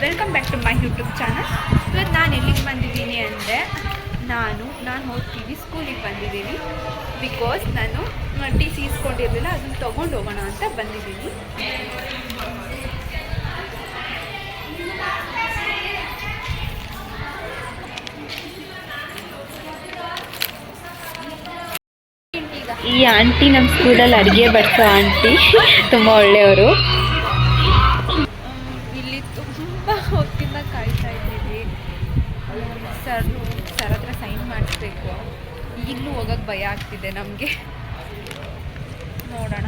Welcome back to my YouTube channel. ಇವತ್ತು ನಾನು ಎಲ್ಲಿಗೆ ಬಂದಿದ್ದೀನಿ ಅಂದರೆ ನಾನು ಓದ್ತೀವಿ ಸ್ಕೂಲಿಗೆ ಬಂದಿದ್ದೀನಿ. ಬಿಕಾಸ್ ನಾನು ಟಿ ಸಿ ಇಸ್ಕೊಂಡಿರಲಿಲ್ಲ, ಅದನ್ನು ತೊಗೊಂಡು ಹೋಗೋಣ ಅಂತ ಬಂದಿದ್ದೀನಿ. ಈ ಆಂಟಿ ನಮ್ಮ ಸ್ಕೂಲಲ್ಲಿ ಅಡುಗೆ ಬಡಿಸೋ ಆಂಟಿ ತುಂಬ ಒಳ್ಳೆಯವರು. ಇಲ್ಲಿ ತುಂಬ ಹೊತ್ತಿಂದ ಕಾಯ್ತಾ ಇದ್ದೀವಿ. ಸರ್ ಹತ್ರ ಸೈನ್ ಮಾಡಿಸ್ಬೇಕು. ಈಗಲೂ ಹೋಗೋಕ್ಕೆ ಭಯ ಆಗ್ತಿದೆ ನಮಗೆ. ನೋಡೋಣ,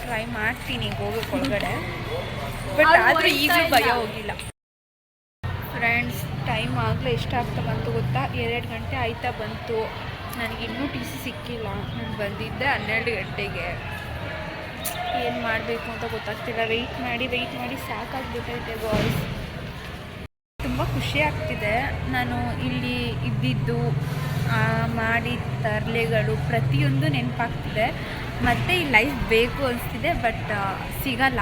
ಟ್ರೈ ಮಾಡ್ತೀನಿ ಹೋಗೋಕ್ಕೆ ಒಳಗಡೆ, ಬಟ್ ಆದರೆ ಈಗಲೂ ಭಯ ಹೋಗಿಲ್ಲ. ಫ್ರೆಂಡ್ಸ್, ಟೈಮ್ ಆಗಲೇ ಎಷ್ಟಾಗ್ತಾ ಬಂತು ಗೊತ್ತಾ? 2 ಗಂಟೆ ಆಯ್ತಾ ಬಂತು. ನನಗಿನ್ನೂ ಟಿ ಸಿ ಸಿಕ್ಕಿಲ್ಲ. ನಾನು ಬಂದಿದ್ದೆ 12 ಗಂಟೆಗೆ. ಏನು ಮಾಡಬೇಕು ಅಂತ ಗೊತ್ತಾಗ್ತಿಲ್ಲ. ವೆಯ್ಟ್ ಮಾಡಿ ಸಾಕಾಗ್ಬಿಟ್ಟೈತೆ ಬಾಯ್ಸ್. ತುಂಬ ಖುಷಿ ಆಗ್ತಿದೆ. ನಾನು ಇಲ್ಲಿ ಇದ್ದಿದ್ದು, ಮಾಡಿದ ತರಲೆಗಳು ಪ್ರತಿಯೊಂದು ನೆನಪಾಗ್ತಿದೆ. ಮತ್ತು ಈ ಲೈಫ್ ಬೇಕು ಅನಿಸ್ತಿದೆ, ಬಟ್ ಸಿಗಲ್ಲ.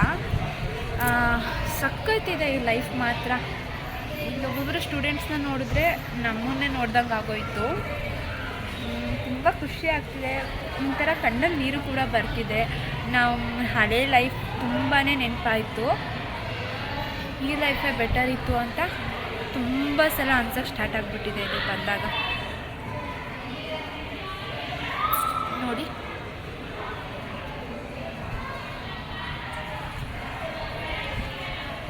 ಸಕ್ಕತ್ತಿದೆ ಈ ಲೈಫ್ ಮಾತ್ರ. ಒಬ್ಬೊಬ್ಬರು ಸ್ಟೂಡೆಂಟ್ಸ್ನ ನೋಡಿದ್ರೆ ನಮ್ಮನ್ನೇ ನೋಡ್ದಂಗೆ ಆಗೋಯ್ತು. ತುಂಬ ಖುಷಿ ಆಗ್ತಿದೆ. ಒಂಥರ ಕಣ್ಣಲ್ಲಿ ನೀರು ಕೂಡ ಬರ್ತಿದೆ. ನಮ್ಮ ಹಳೆ ಲೈಫ್ ತುಂಬಾ ನೆನಪಾಯಿತು. ಈ ಲೈಫೇ ಬೆಟರ್ ಇತ್ತು ಅಂತ ತುಂಬ ಸಲ ಅನ್ಸೋಕ್ಕೆ ಸ್ಟಾರ್ಟ್ ಆಗಿಬಿಟ್ಟಿದೆ ಇಲ್ಲಿ ಬಂದಾಗ. ನೋಡಿ,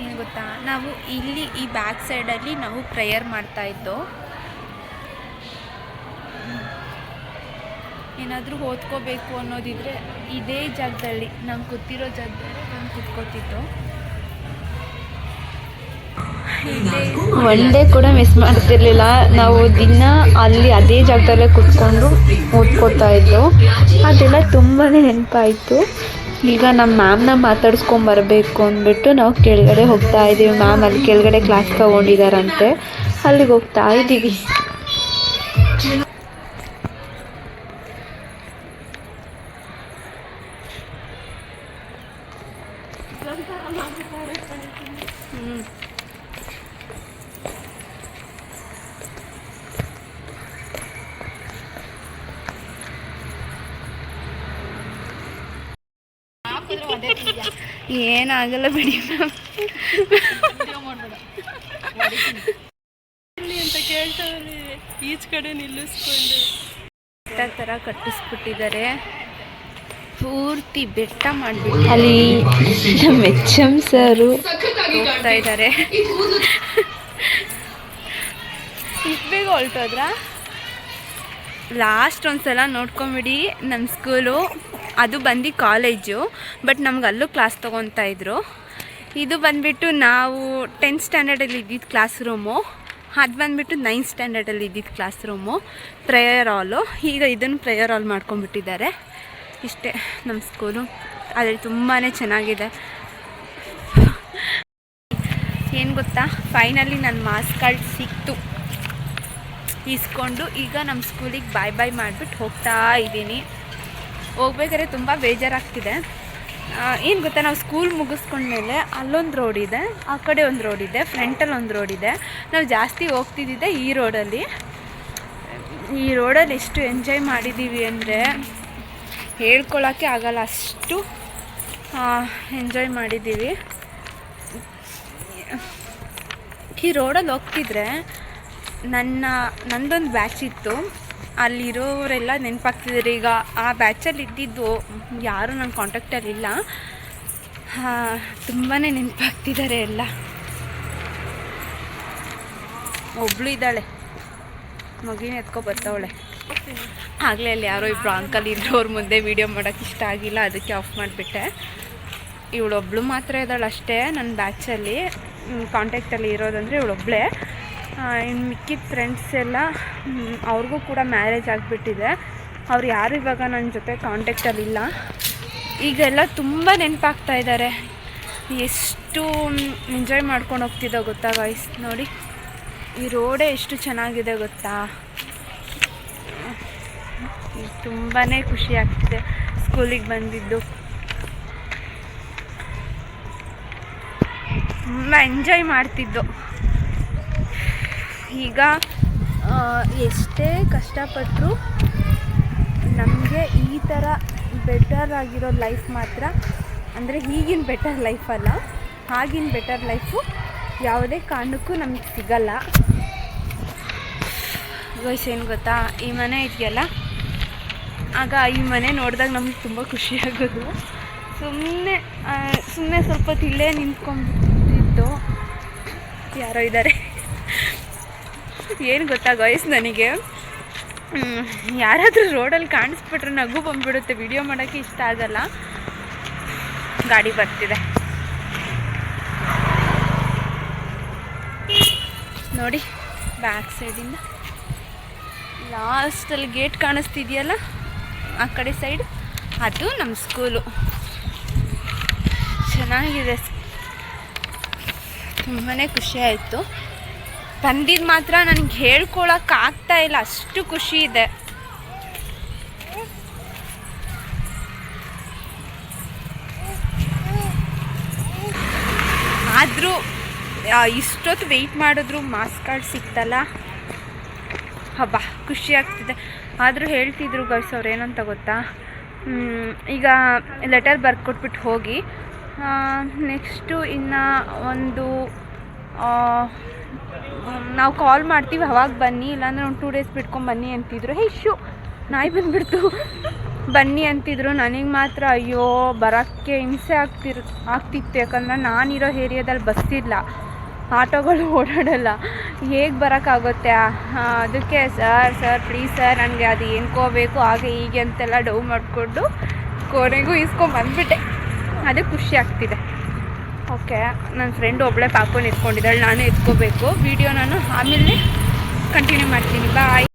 ಏನು ಗೊತ್ತಾ, ನಾವು ಇಲ್ಲಿ ಈ ಬ್ಯಾಕ್ ಸೈಡಲ್ಲಿ ನಾವು ಪ್ರೇಯರ್ ಮಾಡ್ತಾಯಿದ್ದೋ. ಏನಾದರೂ ಓದ್ಕೋಬೇಕು ಅನ್ನೋದಿದ್ರೆ ಇದೇ ಜಾಗದಲ್ಲಿ, ನಾನು ಕೂತಿರೋ ಜಾಗದಲ್ಲಿ ನಾನು ಕೂತ್ಕೋತಿದ್ದು. ಒನ್ ಡೇ ಕೂಡ ಮಿಸ್ ಮಾಡ್ತಿರ್ಲಿಲ್ಲ. ನಾವು ದಿನ ಅಲ್ಲಿ ಅದೇ ಜಾಗದಲ್ಲೇ ಕೂತ್ಕೊಂಡು ಓದ್ಕೋತಾ ಇದ್ದು. ಅದೆಲ್ಲ ತುಂಬಾ ನೆನಪಾಯಿತು. ಈಗ ನಮ್ಮ ಮ್ಯಾಮ್ನ ಮಾತಾಡ್ಸ್ಕೊಂಬರ್ಬೇಕು ಅಂದ್ಬಿಟ್ಟು ನಾವು ಕೆಳಗಡೆ ಹೋಗ್ತಾ ಇದ್ದೀವಿ. ಮ್ಯಾಮ್ ಅಲ್ಲಿ ಕೆಳಗಡೆ ಕ್ಲಾಸ್ ತೊಗೊಂಡಿದ್ದಾರಂತೆ, ಅಲ್ಲಿಗೆ ಹೋಗ್ತಾ ಇದ್ದೀವಿ. ಏನಾಗಲ್ಲ ಬಿಡಿ ಮ್ಯಾಮ್ ಅಂತ ಕೇಳ್ತಾರೆ. ಈಚ್ ಕಡೆ ನಿಲ್ಲಿಸ್ಕೊಂಡು ಬೆಟ್ಟ ಥರ ಕಟ್ಟಿಸ್ಬಿಟ್ಟಿದ್ದಾರೆ. ಪೂರ್ತಿ ಬೆಟ್ಟ ಮಾಡಿಬಿಟ್ಟು ಅಲ್ಲಿ ನಮ್ಮ ಎಚ್.ಎಂ ಸರು ಹೋಗ್ತಾ ಇದ್ದಾರೆ. ಇಷ್ಟು ಬೇಗ ಹೊರಟೋದ್ರ? ಲಾಸ್ಟ್ ಒಂದು ಸಲ ನೋಡ್ಕೊಂಬಿಡಿ ನಮ್ಮ ಸ್ಕೂಲು. ಅದು ಬಂದು ಕಾಲೇಜು, ಬಟ್ ನಮ್ಗೆ ಅಲ್ಲೂ ಕ್ಲಾಸ್ ತೊಗೊತಾ ಇದ್ರು. ಇದು ಬಂದುಬಿಟ್ಟು ನಾವು 10th ಸ್ಟ್ಯಾಂಡರ್ಡಲ್ಲಿ ಇದ್ದಿದ್ದು ಕ್ಲಾಸ್ ರೂಮು. ಅದು ಬಂದುಬಿಟ್ಟು 9th ಸ್ಟ್ಯಾಂಡರ್ಡಲ್ಲಿ ಇದ್ದಿದ್ದು ಕ್ಲಾಸ್ ರೂಮು. ಪ್ರೇಯರ್ ಹಾಲು. ಈಗ ಇದನ್ನು ಪ್ರೇಯರ್ ಹಾಲ್ ಮಾಡ್ಕೊಂಡ್ಬಿಟ್ಟಿದ್ದಾರೆ. ಇಷ್ಟೇ ನಮ್ಮ ಸ್ಕೂಲು. ಅದ್ರಲ್ಲಿ ತುಂಬಾ ಚೆನ್ನಾಗಿದೆ. ಏನು ಗೊತ್ತಾ, ಫೈನಲಿ ನನ್ನ ಮಾರ್ಕ್ಸ್ ಕಾರ್ಡ್ ಸಿಕ್ತು. ಇಸ್ಕೊಂಡು ಈಗ ನಮ್ಮ ಸ್ಕೂಲಿಗೆ ಬಾಯ್ ಮಾಡಿಬಿಟ್ಟು ಹೋಗ್ತಾ ಇದ್ದೀನಿ. ಹೋಗ್ಬೇಕಾದ್ರೆ ತುಂಬ ಬೇಜಾರಾಗ್ತಿದೆ. ಏನು ಗೊತ್ತಾ, ನಾವು ಸ್ಕೂಲ್ ಮುಗಿಸ್ಕೊಂಡ್ಮೇಲೆ ಅಲ್ಲೊಂದು ರೋಡ್ ಇದೆ, ಆ ಕಡೆ ಒಂದು ರೋಡ್ ಇದೆ, ಫ್ರಂಟಲ್ಲಿ ಒಂದು ರೋಡ್ ಇದೆ. ನಾವು ಜಾಸ್ತಿ ಹೋಗ್ತಿದ್ದಿದ್ದೆ ಈ ರೋಡಲ್ಲಿ. ಈ ರೋಡಲ್ಲಿ ಎಷ್ಟು ಎಂಜಾಯ್ ಮಾಡಿದ್ದೀವಿ ಅಂದರೆ ಹೇಳ್ಕೊಳ್ಳೋಕ್ಕೆ ಆಗಲ್ಲ, ಅಷ್ಟು ಎಂಜಾಯ್ ಮಾಡಿದ್ದೀವಿ. ಈ ರೋಡಲ್ಲಿ ಹೋಗ್ತಿದ್ರೆ ನಂದೊಂದು ಬ್ಯಾಚ್ ಇತ್ತು, ಅಲ್ಲಿರೋರೆಲ್ಲ ನೆನಪಾಗ್ತಿದ್ದಾರೆ. ಈಗ ಆ ಬ್ಯಾಚಲ್ಲಿ ಇದ್ದಿದ್ದು ಯಾರೂ ನನ್ನ ಕಾಂಟ್ಯಾಕ್ಟಲ್ಲಿಲ್ಲ. ತುಂಬಾ ನೆನಪಾಗ್ತಿದ್ದಾರೆ ಎಲ್ಲ. ಒಬ್ಳು ಇದ್ದಾಳೆ, ಮಗಿನ ಎತ್ಕೊ ಬರ್ತಾವಳೆ. ಆಗಲೇ ಅಲ್ಲಿ ಯಾರೋ ಇಬ್ಬರು ಅಂಕಲ್ ಇರೋರ ಮುಂದೆ ವೀಡಿಯೋ ಮಾಡೋಕ್ಕೆ ಇಷ್ಟ ಆಗಿಲ್ಲ, ಅದಕ್ಕೆ ಆಫ್ ಮಾಡಿಬಿಟ್ಟೆ. ಇವಳೊಬ್ಳು ಮಾತ್ರ ಇದ್ದಾಳೆ ಅಷ್ಟೇ ನನ್ನ ಬ್ಯಾಚಲ್ಲಿ ಕಾಂಟ್ಯಾಕ್ಟಲ್ಲಿ ಇರೋದಂದರೆ ಇವಳೊಬ್ಬಳೇ. ಇನ್ನು ಮಿಕ್ಕಿದ ಫ್ರೆಂಡ್ಸ್ ಎಲ್ಲ ಅವ್ರಿಗೂ ಕೂಡ ಮ್ಯಾರೇಜ್ ಆಗಿಬಿಟ್ಟಿದೆ. ಅವ್ರು ಯಾರು ಇವಾಗ ನನ್ನ ಜೊತೆ ಕಾಂಟ್ಯಾಕ್ಟಲ್ಲಿಲ್ಲ. ಈಗೆಲ್ಲ ತುಂಬ ನೆನಪಾಗ್ತಾ ಇದ್ದಾರೆ. ಎಷ್ಟು ಎಂಜಾಯ್ ಮಾಡ್ಕೊಂಡು ಹೋಗ್ತಿದ್ದೋ ಗೊತ್ತಾ ಗಾಯ್ಸ್. ನೋಡಿ, ಈ ರೋಡೇ ಎಷ್ಟು ಚೆನ್ನಾಗಿದೆ ಗೊತ್ತಾ. ತುಂಬಾ ಖುಷಿ ಆಗ್ತಿದೆ ಸ್ಕೂಲಿಗೆ ಬಂದಿದ್ದು. ತುಂಬ ಎಂಜಾಯ್ ಮಾಡ್ತಿದ್ದು. ಈಗ ಎಷ್ಟೇ ಕಷ್ಟಪಟ್ಟರು ನಮಗೆ ಈ ಥರ ಬೆಟರ್ ಆಗಿರೋ ಲೈಫ್ ಮಾತ್ರ, ಅಂದರೆ ಈಗಿನ ಬೆಟರ್ ಲೈಫ್ ಅಲ್ಲ, ಆಗಿನ ಬೆಟರ್ ಲೈಫು ಯಾವುದೇ ಕಾರಣಕ್ಕೂ ನಮಗೆ ಸಿಗಲ್ಲ. ಏನು ಗೊತ್ತಾ, ಈ ಮನೆ ಇದೆಯಲ್ಲ, ಆಗ ಈ ಮನೆ ನೋಡಿದಾಗ ನಮಗೆ ತುಂಬ ಖುಷಿಯಾಗೋದು. ಸುಮ್ಮನೆ ಸ್ವಲ್ಪ ಇಲ್ಲೇ ನಿಂತ್ಕೊಂಡ್ಬಿಟ್ಟಿದ್ದು. ಯಾರೋ ಇದ್ದಾರೆ. ಏನು ಗೊತ್ತಾ ಗಾಯ್ಸ್, ನನಗೆ ಯಾರಾದರೂ ರೋಡಲ್ಲಿ ಕಾಣಿಸ್ಬಿಟ್ರೆ ನಗು ಬಂದುಬಿಡುತ್ತೆ. ವಿಡಿಯೋ ಮಾಡೋಕ್ಕೆ ಇಷ್ಟ ಆಗಲ್ಲ. ಗಾಡಿ ಬರ್ತಿದೆ ನೋಡಿ, ಬ್ಯಾಕ್ ಸೈಡಿಂದ ಲಾಸ್ಟಲ್ಲಿ ಗೇಟ್ ಕಾಣಿಸ್ತಿದೆಯಲ್ಲ, ಆ ಕಡೆ ಸೈಡ್ ಅದು ನಮ್ಮ ಸ್ಕೂಲು. ಚೆನ್ನಾಗಿದೆ, ತುಂಬಾ ಖುಷಿ ಆಯಿತು. ತಂದಿದ್ದು ಮಾತ್ರ ನನಗೆ ಹೇಳ್ಕೊಳಕ್ಕಾಗ್ತಾ ಇಲ್ಲ, ಅಷ್ಟು ಖುಷಿ ಇದೆ. ಆದರೂ ಇಷ್ಟೊತ್ತು ವೆಯ್ಟ್ ಮಾಡಿದ್ರು ಮಾಸ್ ಕಾರ್ಡ್ ಸಿಕ್ತಲ್ಲ, ಹಬ್ಬ ಖುಷಿ ಆಗ್ತಿದೆ. ಆದರೂ ಹೇಳ್ತಿದ್ರು ಗೈಸ್ ಅವ್ರು ಏನಂತ ಗೊತ್ತಾ, ಈಗ ಲೆಟರ್ ಬರ್ಕೊಟ್ಬಿಟ್ಟು ಹೋಗಿ, ನೆಕ್ಸ್ಟು ಇನ್ನು ಒಂದು ನಾವು ಕಾಲ್ ಮಾಡ್ತೀವಿ ಅವಾಗ ಬನ್ನಿ, ಇಲ್ಲಾಂದರೆ ಒಂದು 2 ಡೇಸ್ ಬಿಟ್ಕೊಂಡು ಬನ್ನಿ ಅಂತಿದ್ರು. ನಾಯಿ ಬಂದುಬಿಡ್ತು. ಬನ್ನಿ ಅಂತಿದ್ರು. ನನಗೆ ಮಾತ್ರ ಅಯ್ಯೋ ಬರೋಕ್ಕೆ ಹಿಂಸೆ ಆಗ್ತಿತ್ತು. ಯಾಕಂದರೆ ನಾನಿರೋ ಏರಿಯಾದಲ್ಲಿ ಬಸ್ ಇಲ್ಲ, ಆಟೋಗಳು ಓಡಾಡಲ್ಲ, ಹೇಗೆ ಬರೋಕ್ಕಾಗುತ್ತೆ. ಅದಕ್ಕೆ ಸರ್ ಪ್ಲೀಸ್ ಸರ್, ನನಗೆ ಅದು ಏನ್ಕೋಬೇಕು ಹಾಗೆ ಹೀಗೆ ಅಂತೆಲ್ಲ ಡೌ ಮಾಡಿಕೊಂಡು ಕೊನೆಗೂ ಇಸ್ಕೊಂಬಂದ್ಬಿಟ್ಟೆ. ಅದೇ ಖುಷಿ ಆಗ್ತಿದೆ. ಓಕೆ, ನನ್ನ ಫ್ರೆಂಡ್ ಒಬ್ಬಳೇ ಪಾಕೊಂಡು ಎತ್ಕೊಂಡಿದ್ದಾಳೆ, ನಾನು ಎತ್ಕೋಬೇಕು. ವಿಡಿಯೋ ನಾನು ಆಮೇಲೆ ಕಂಟಿನ್ಯೂ ಮಾಡ್ತೀನಿ. ಬಾಯ್.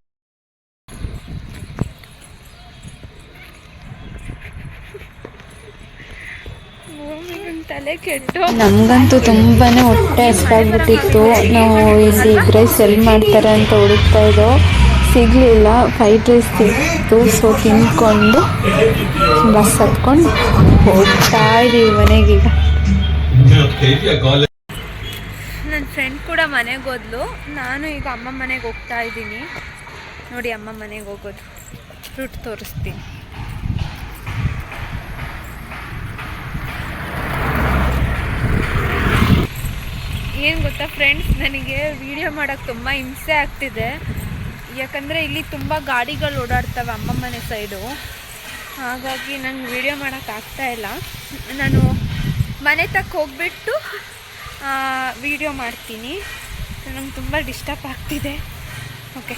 ತಲೆ ಕೆಟ್ಟು ನಮಗಂತೂ ತುಂಬಾ ಹೊಟ್ಟೆ ಹಸ್ವಾಗ್ಬಿಟ್ಟಿತ್ತು. ನಾವು ಇಲ್ಲಿ ಎಗ್ ರೈಸ್ ಎಲ್ಲಿ ಮಾಡ್ತಾರೆ ಅಂತ ಹುಡುಕ್ತಾ ಇದ್ದೋ, ಸಿಗಲಿಲ್ಲ. ಫ್ರೈಡ್ ರೈಸ್ ಸಿಕ್ತು. ಸೊ ತಿನ್ಕೊಂಡು ಬಸ್ ಹತ್ಕೊಂಡು ಹೋಗ್ತಾ ಇದ್ದೀವಿ ಮನೆಗೀಗ. ನನ್ನ ಫ್ರೆಂಡ್ ಕೂಡ ಮನೆಗೆ ಹೋದ್ಲು. ನಾನು ಈಗ ಅಮ್ಮ ಮನೆಗೆ ಹೋಗ್ತಾ ಇದ್ದೀನಿ. ನೋಡಿ, ಅಮ್ಮ ಮನೆಗೆ ಹೋಗೋದು ರೂಟ್ ತೋರಿಸ್ತೀನಿ. ಏನು ಗೊತ್ತಾ ಫ್ರೆಂಡ್ಸ್, ನನಗೆ ವಿಡಿಯೋ ಮಾಡೋಕ್ಕೆ ತುಂಬ ಹಿಂಸೆ ಆಗ್ತಿದೆ. ಯಾಕಂದರೆ ಇಲ್ಲಿ ತುಂಬ ಗಾಡಿಗಳು ಓಡಾಡ್ತವೆ ಅಮ್ಮ ಮನೆ ಸೈಡು. ಹಾಗಾಗಿ ನಂಗೆ ವಿಡಿಯೋ ಮಾಡೋಕ್ಕಾಗ್ತಾಯಿಲ್ಲ. ನಾನು ಮನೆ ತಕ್ಕ ಹೋಗ್ಬಿಟ್ಟು ವಿಡಿಯೋ ಮಾಡ್ತೀನಿ. ನಂಗೆ ತುಂಬ ಡಿಸ್ಟರ್ಬ್ ಆಗ್ತಿದೆ. ಓಕೆ.